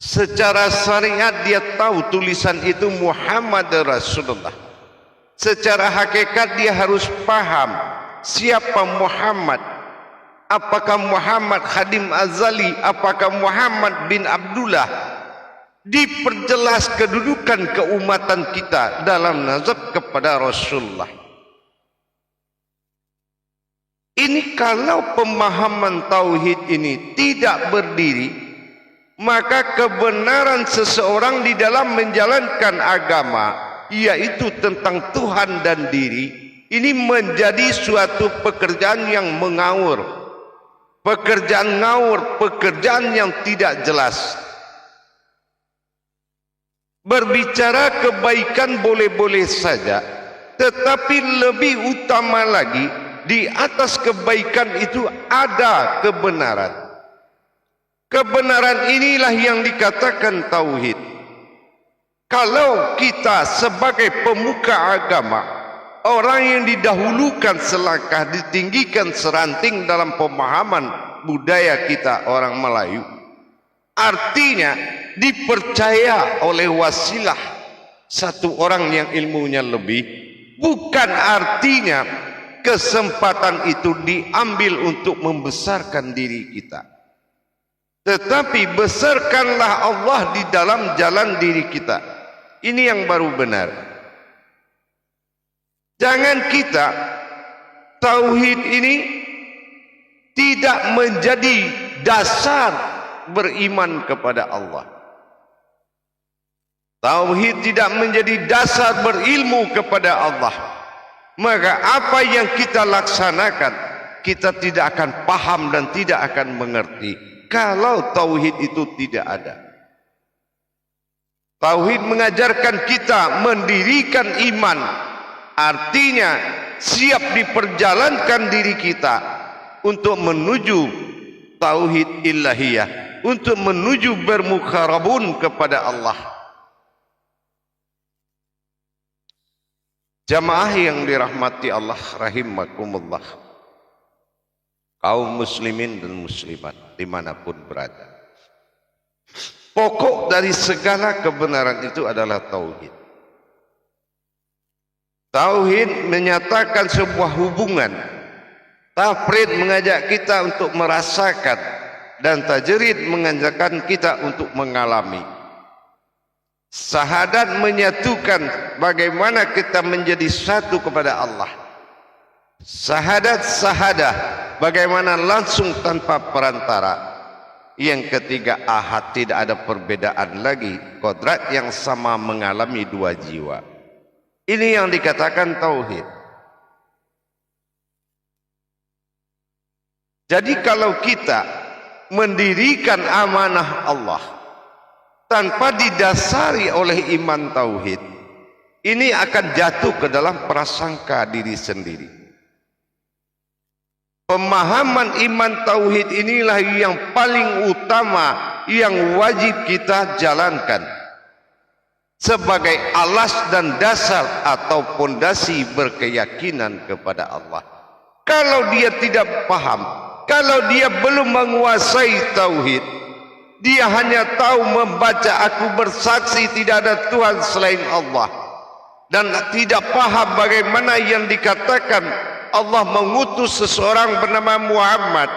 Secara syariat dia tahu tulisan itu Muhammad Rasulullah. Secara hakikat dia harus paham siapa Muhammad. Apakah Muhammad Khadim Azali? Apakah Muhammad bin Abdullah? Diperjelas kedudukan keumatan kita dalam nazar kepada Rasulullah. Ini kalau pemahaman tauhid ini tidak berdiri, maka kebenaran seseorang di dalam menjalankan agama, yaitu tentang Tuhan dan diri, ini menjadi suatu pekerjaan yang mengawur, pekerjaan ngawur, pekerjaan yang tidak jelas. Berbicara kebaikan boleh-boleh saja, tetapi lebih utama lagi, di atas kebaikan itu ada kebenaran. Kebenaran inilah yang dikatakan tauhid. Kalau kita sebagai pemuka agama, orang yang didahulukan selangkah, ditinggikan seranting dalam pemahaman budaya kita orang Melayu, artinya dipercaya oleh wasilah satu orang yang ilmunya lebih, bukan artinya kesempatan itu diambil untuk membesarkan diri kita, tetapi besarkanlah Allah di dalam jalan diri kita. Ini yang baru benar. Jangan kita tauhid ini tidak menjadi dasar beriman kepada Allah. Tauhid tidak menjadi dasar berilmu kepada Allah. Maka apa yang kita laksanakan, kita tidak akan paham dan tidak akan mengerti kalau tauhid itu tidak ada. Tauhid mengajarkan kita mendirikan iman, artinya siap diperjalankan diri kita untuk menuju tauhid ilahiyah, untuk menuju bermukharabun kepada Allah. Jamaah yang dirahmati Allah rahimakumullah, kaum muslimin dan muslimat dimanapun berada, pokok dari segala kebenaran itu adalah tauhid. Tauhid menyatakan sebuah hubungan. Tafrid mengajak kita untuk merasakan, dan tajrid mengajarkan kita untuk mengalami. Syahadat menyatukan bagaimana kita menjadi satu kepada Allah. Syahadah bagaimana langsung tanpa perantara. Yang ketiga ahad, tidak ada perbedaan lagi, kodrat yang sama mengalami dua jiwa. Ini yang dikatakan tauhid. Jadi kalau kita mendirikan amanah Allah tanpa didasari oleh iman tauhid, ini akan jatuh ke dalam prasangka diri sendiri. Pemahaman iman tauhid inilah yang paling utama, yang wajib kita jalankan sebagai alas dan dasar atau pondasi berkeyakinan kepada Allah. Kalau dia tidak paham, kalau dia belum menguasai tauhid, dia hanya tahu membaca aku bersaksi tidak ada Tuhan selain Allah, dan tidak paham bagaimana yang dikatakan Allah mengutus seseorang bernama Muhammad,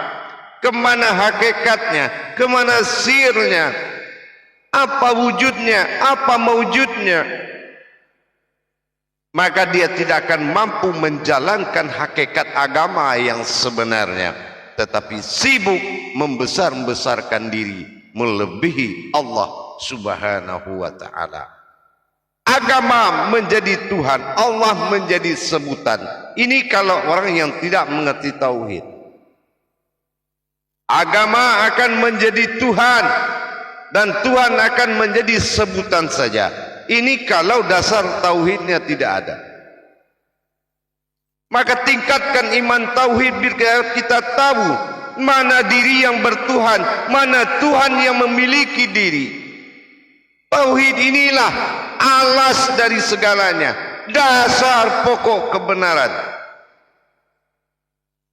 kemana hakikatnya, kemana sirnya, apa wujudnya, apa mewujudnya, maka dia tidak akan mampu menjalankan hakikat agama yang sebenarnya, tetapi sibuk membesar-besarkan diri melebihi Allah subhanahu wa ta'ala. Agama menjadi Tuhan, Allah menjadi sebutan. Ini kalau orang yang tidak mengerti tauhid. Agama akan menjadi Tuhan, dan Tuhan akan menjadi sebutan saja. Ini kalau dasar tauhidnya tidak ada. Maka tingkatkan iman tauhid biar kita tahu mana diri yang bertuhan, mana Tuhan yang memiliki diri. Tauhid inilah alas dari segalanya, dasar pokok kebenaran.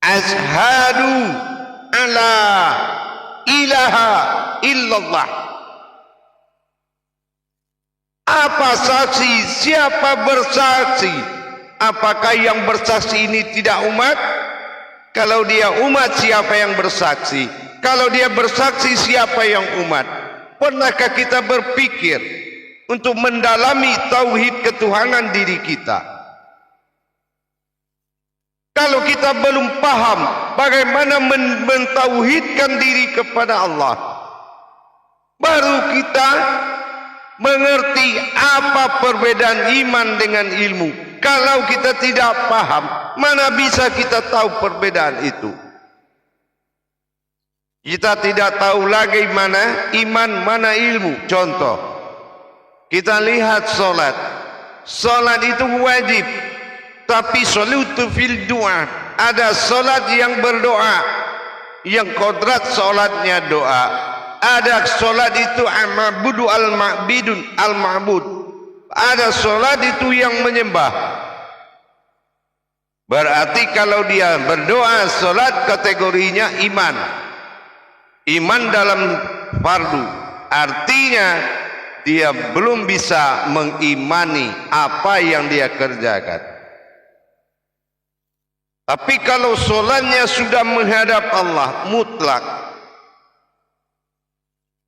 Ashhadu alla ilaha illallah. Apa saksi? Siapa bersaksi? Apakah yang bersaksi ini tidak umat? Kalau dia umat, siapa yang bersaksi? Kalau dia bersaksi, siapa yang umat? Pernahkah kita berpikir untuk mendalami tauhid ketuhanan diri kita? Kalau kita belum paham bagaimana mentauhidkan diri kepada Allah, baru kita mengerti apa perbedaan iman dengan ilmu. Kalau kita tidak paham, mana bisa kita tahu perbedaan itu? Kita tidak tahu lagi mana iman, mana ilmu. Contoh, kita lihat solat. Solat itu wajib, tapi salatu fil doa. Ada solat yang berdoa, yang kodrat solatnya doa. Ada solat itu al-ma'budu al-ma'bidun al-ma'bud. Ada solat itu yang menyembah. Berarti kalau dia berdoa, solat kategorinya iman. Iman dalam fardu, artinya dia belum bisa mengimani apa yang dia kerjakan. Tapi kalau solatnya sudah menghadap Allah mutlak,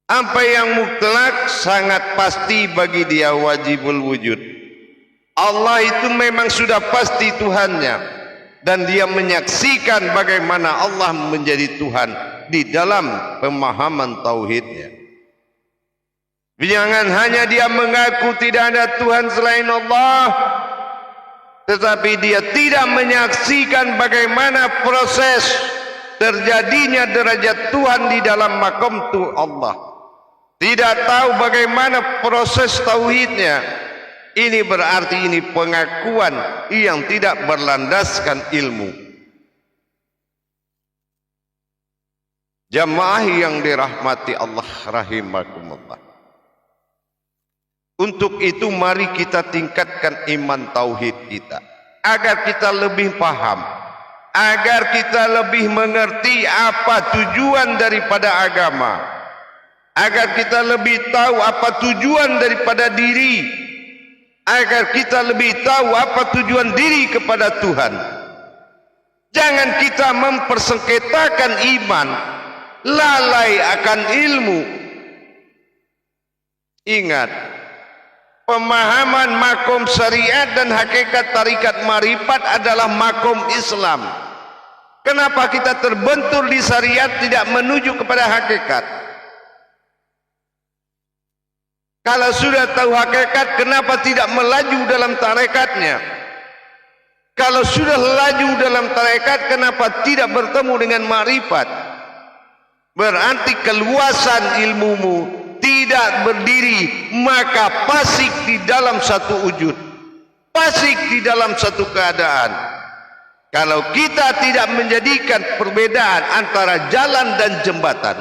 apa yang mutlak sangat pasti bagi dia wajibul wujud. Allah itu memang sudah pasti Tuhannya, dan dia menyaksikan bagaimana Allah menjadi Tuhan di dalam pemahaman tauhidnya. Jangan hanya dia mengaku tidak ada Tuhan selain Allah, tetapi dia tidak menyaksikan bagaimana proses terjadinya derajat Tuhan di dalam makom Allah. Tidak tahu bagaimana proses tauhidnya. Ini berarti ini pengakuan yang tidak berlandaskan ilmu. Jamaah yang dirahmati Allah rahimakumullah. Untuk itu mari kita tingkatkan iman tauhid kita, agar kita lebih paham, agar kita lebih mengerti apa tujuan daripada agama, agar kita lebih tahu apa tujuan daripada diri, agar kita lebih tahu apa tujuan diri kepada Tuhan. Jangan kita mempersengketakan iman, lalai akan ilmu. Ingat, pemahaman makom syariat dan hakikat tarikat marifat adalah makom Islam. Kenapa kita terbentur di syariat tidak menuju kepada hakikat? Kalau sudah tahu hakikat, kenapa tidak melaju dalam tarekatnya? Kalau sudah laju dalam tarekat, kenapa tidak bertemu dengan marifat? Berarti keluasan ilmumu tidak berdiri, maka fasik di dalam satu wujud, fasik di dalam satu keadaan. Kalau kita tidak menjadikan perbedaan antara jalan dan jembatan,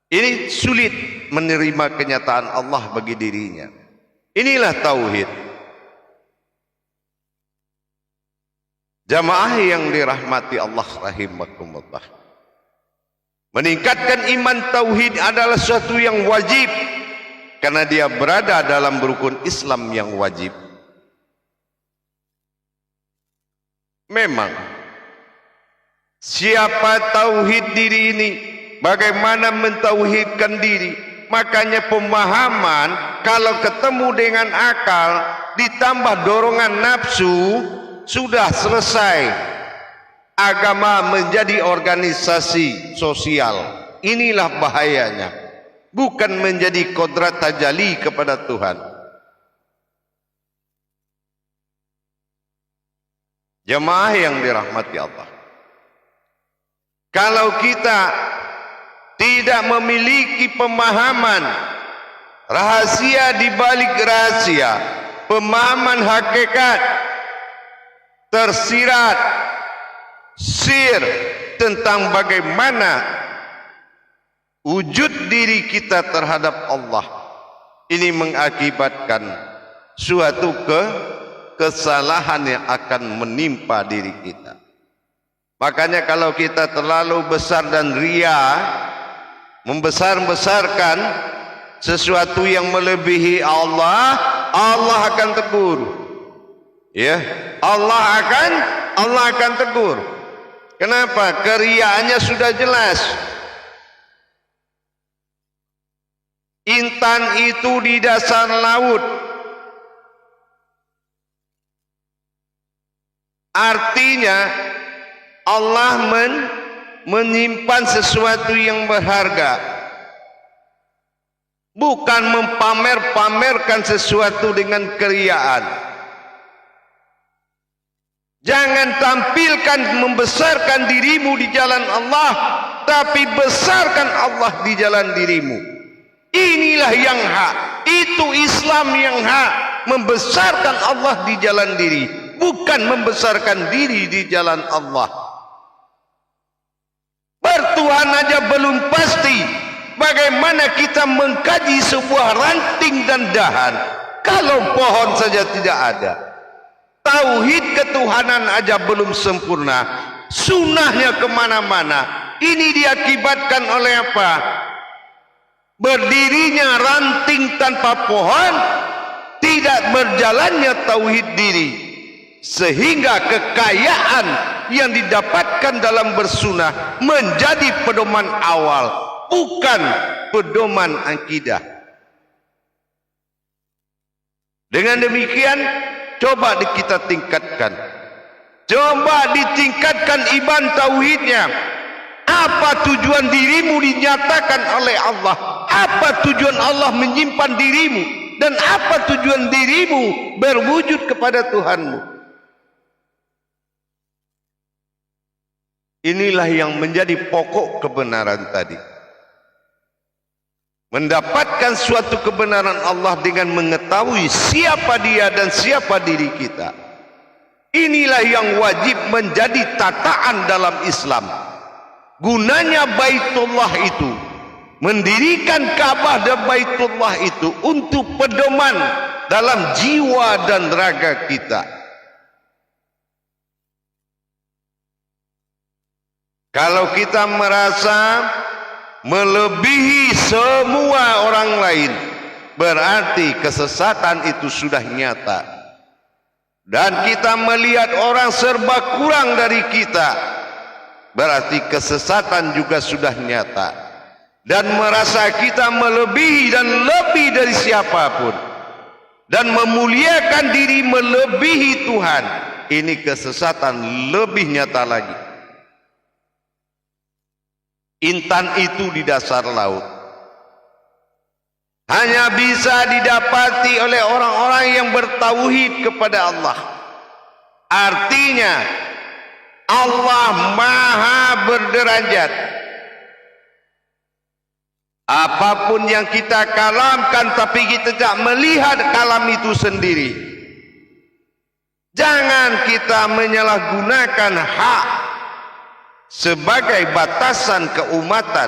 ini sulit menerima kenyataan Allah bagi dirinya. Inilah tauhid. Jamaah yang dirahmati Allah rahimakumullah. Meningkatkan iman tauhid adalah sesuatu yang wajib, karena dia berada dalam rukun Islam yang wajib. Memang siapa tauhid diri ini, bagaimana mentauhidkan diri, makanya pemahaman kalau ketemu dengan akal ditambah dorongan nafsu, sudah selesai. Agama menjadi organisasi sosial. Inilah bahayanya. Bukan menjadi kodrat tajali kepada Tuhan. Jemaah yang dirahmati Allah, kalau kita tidak memiliki pemahaman rahasia di balik rahasia, pemahaman hakikat tersirat sir tentang bagaimana wujud diri kita terhadap Allah, ini mengakibatkan suatu kesalahan yang akan menimpa diri kita. Makanya kalau kita terlalu besar dan ria, membesar-besarkan sesuatu yang melebihi Allah, Allah akan tegur. Ya, Allah akan tegur. Kenapa? Keriaannya sudah jelas. Intan itu di dasar laut. Artinya Allah menyimpan sesuatu yang berharga. Bukan mempamer-pamerkan sesuatu dengan keriaan. Jangan tampilkan membesarkan dirimu di jalan Allah, tapi besarkan Allah di jalan dirimu. Inilah yang hak. Itu Islam yang hak. Membesarkan Allah di jalan diri, bukan membesarkan diri di jalan Allah. Bertuhan aja belum pasti. Bagaimana kita mengkaji sebuah ranting dan dahan kalau pohon saja tidak ada? Tauhid ketuhanan aja belum sempurna, sunnahnya kemana-mana. Ini diakibatkan oleh apa? Berdirinya ranting tanpa pohon, tidak berjalannya tauhid diri, sehingga kekayaan yang didapatkan dalam bersunah menjadi pedoman awal, bukan pedoman akidah. Dengan demikian, coba kita tingkatkan. Coba ditingkatkan iman tauhidnya. Apa tujuan dirimu dinyatakan oleh Allah? Apa tujuan Allah menyimpan dirimu? Dan apa tujuan dirimu berwujud kepada Tuhanmu? Inilah yang menjadi pokok kebenaran tadi. Mendapatkan suatu kebenaran Allah dengan mengetahui siapa dia dan siapa diri kita. Inilah yang wajib menjadi tataan dalam Islam. Gunanya Baitullah itu, mendirikan Ka'bah dan Baitullah itu untuk pedoman dalam jiwa dan raga kita. Kalau kita merasa melebihi semua orang lain, berarti kesesatan itu sudah nyata. Dan kita melihat orang serba kurang dari kita, berarti kesesatan juga sudah nyata. Dan merasa kita melebihi dan lebih dari siapapun, dan memuliakan diri melebihi Tuhan, ini kesesatan lebih nyata lagi. Intan itu di dasar laut hanya bisa didapati oleh orang-orang yang bertauhid kepada Allah. Artinya Allah maha berderajat. Apapun yang kita kalamkan tapi kita tidak melihat kalam itu sendiri, jangan kita menyalahgunakan hak sebagai batasan keumatan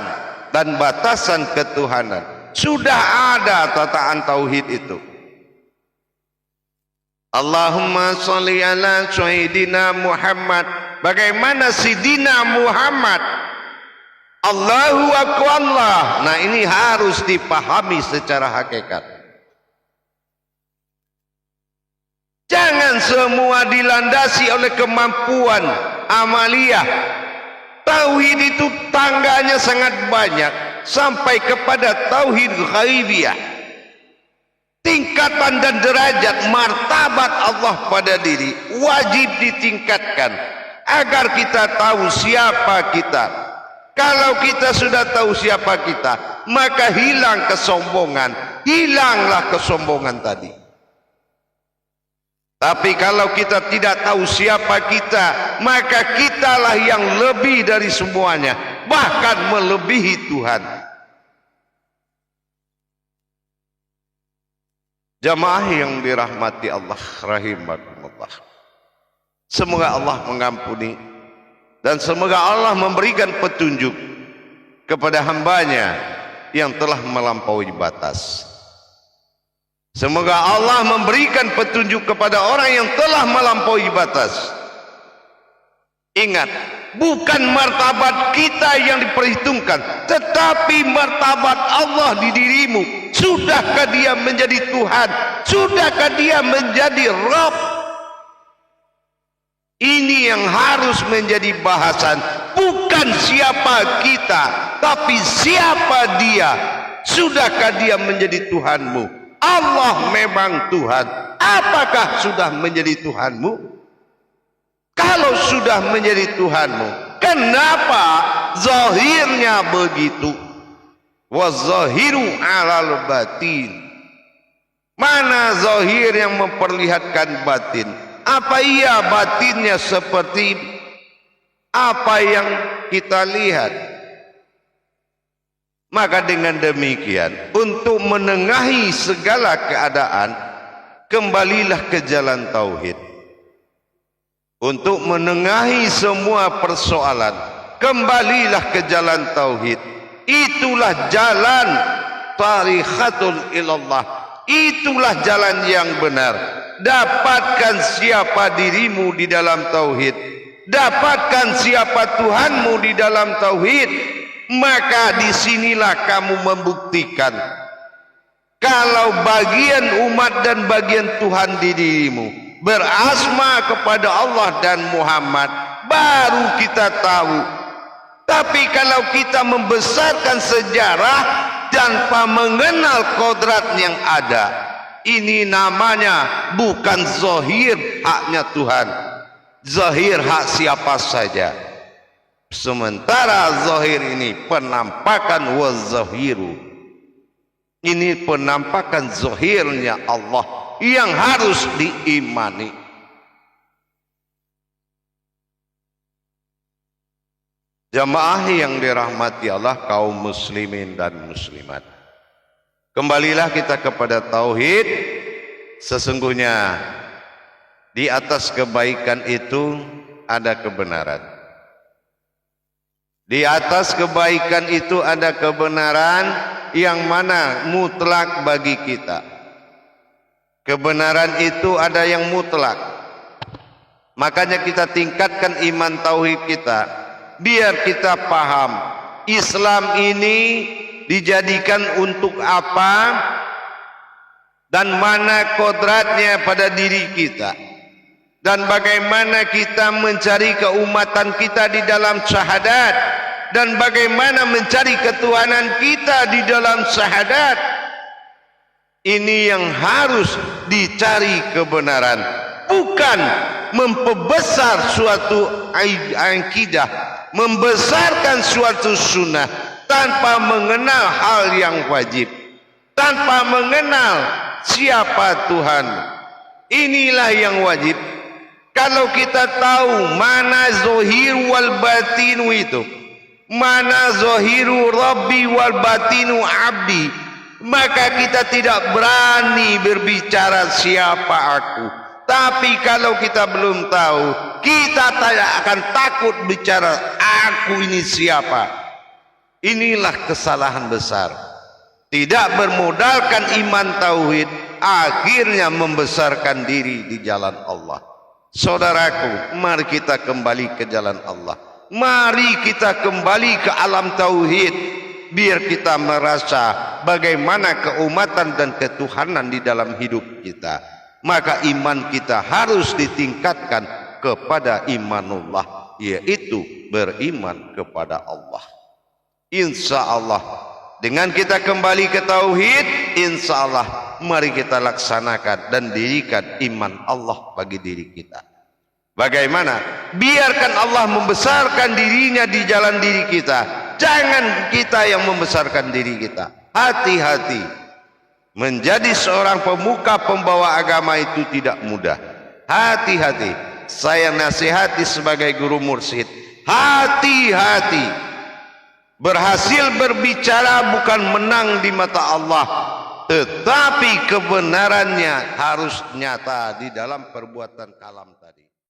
dan batasan ketuhanan. Sudah ada tataan tauhid itu. Allahumma sholli ala sayyidina Muhammad. Bagaimana Sidina Muhammad? Allahu akbar Allah. Nah, ini harus dipahami secara hakikat. Jangan semua dilandasi oleh kemampuan amaliyah. Tauhid itu tangganya sangat banyak, sampai kepada tauhid ghaibiyah. Tingkatan dan derajat martabat Allah pada diri wajib ditingkatkan agar kita tahu siapa kita. Kalau kita sudah tahu siapa kita, maka hilang kesombongan. Hilanglah kesombongan tadi. Tapi kalau kita tidak tahu siapa kita, maka kitalah yang lebih dari semuanya, bahkan melebihi Tuhan. Jamaah yang dirahmati Allah rahimakumullah, semoga Allah mengampuni dan semoga Allah memberikan petunjuk kepada hambanya yang telah melampaui batas. Semoga Allah memberikan petunjuk kepada orang yang telah melampaui batas. Ingat, bukan martabat kita yang diperhitungkan, tetapi martabat Allah di dirimu. Sudahkah dia menjadi Tuhan? Sudahkah dia menjadi Rabb? Ini yang harus menjadi bahasan. Bukan siapa kita, tapi siapa dia. Sudahkah dia menjadi Tuhanmu? Allah memang Tuhan. Apakah sudah menjadi Tuhanmu? Kalau sudah menjadi Tuhanmu, kenapa zahirnya begitu? Wa zahiru alal batin. Mana zahir yang memperlihatkan batin? Apa iya batinnya seperti apa yang kita lihat? Maka dengan demikian, untuk menengahi segala keadaan, kembalilah ke jalan tauhid. Untuk menengahi semua persoalan, kembalilah ke jalan tauhid. Itulah jalan tarikhatul ilallah. Itulah jalan yang benar. Dapatkan siapa dirimu di dalam tauhid, dapatkan siapa Tuhanmu di dalam tauhid, maka disinilah kamu membuktikan kalau bagian umat dan bagian Tuhan di dirimu berasma kepada Allah dan Muhammad, baru kita tahu. Tapi kalau kita membesarkan sejarah tanpa mengenal kodrat yang ada, ini namanya bukan zahir haknya Tuhan, zahir hak siapa saja. Sementara zahir ini penampakan wa zahiru, ini penampakan zahirnya Allah yang harus diimani. Jamaah yang dirahmati Allah, kaum muslimin dan muslimat, kembalilah kita kepada tauhid. Sesungguhnya di atas kebaikan itu ada kebenaran. Di atas kebaikan itu ada kebenaran yang mana mutlak bagi kita. Kebenaran itu ada yang mutlak. Makanya kita tingkatkan iman tauhid kita. Biar kita paham Islam ini dijadikan untuk apa dan mana kodratnya pada diri kita, dan bagaimana kita mencari keumatan kita di dalam syahadat, dan bagaimana mencari ketuhanan kita di dalam syahadat. Ini yang harus dicari kebenaran, bukan memperbesar suatu akidah, membesarkan suatu sunnah tanpa mengenal hal yang wajib, tanpa mengenal siapa Tuhan. Inilah yang wajib. Kalau kita tahu mana zahir wal batinu itu, mana zahiru rabbi wal batinu abdi, maka kita tidak berani berbicara siapa aku. Tapi kalau kita belum tahu, kita tidak akan takut bicara aku ini siapa. Inilah kesalahan besar. Tidak bermodalkan iman tauhid, akhirnya membesarkan diri di jalan Allah. Saudaraku, mari kita kembali ke jalan Allah. Mari kita kembali ke alam tauhid, biar kita merasa bagaimana keumatan dan ketuhanan di dalam hidup kita. Maka iman kita harus ditingkatkan kepada imanullah, yaitu beriman kepada Allah. Insya Allah dengan kita kembali ke tauhid, insya Allah mari kita laksanakan dan dirikan iman Allah bagi diri kita. Bagaimana? Biarkan Allah membesarkan dirinya di jalan diri kita. Jangan kita yang membesarkan diri kita. Hati-hati. Menjadi seorang pemuka pembawa agama itu tidak mudah. Hati-hati. Saya nasihati sebagai guru mursyid. Hati-hati. Berhasil berbicara bukan menang di mata Allah, tetapi kebenarannya harus nyata di dalam perbuatan kalam tadi.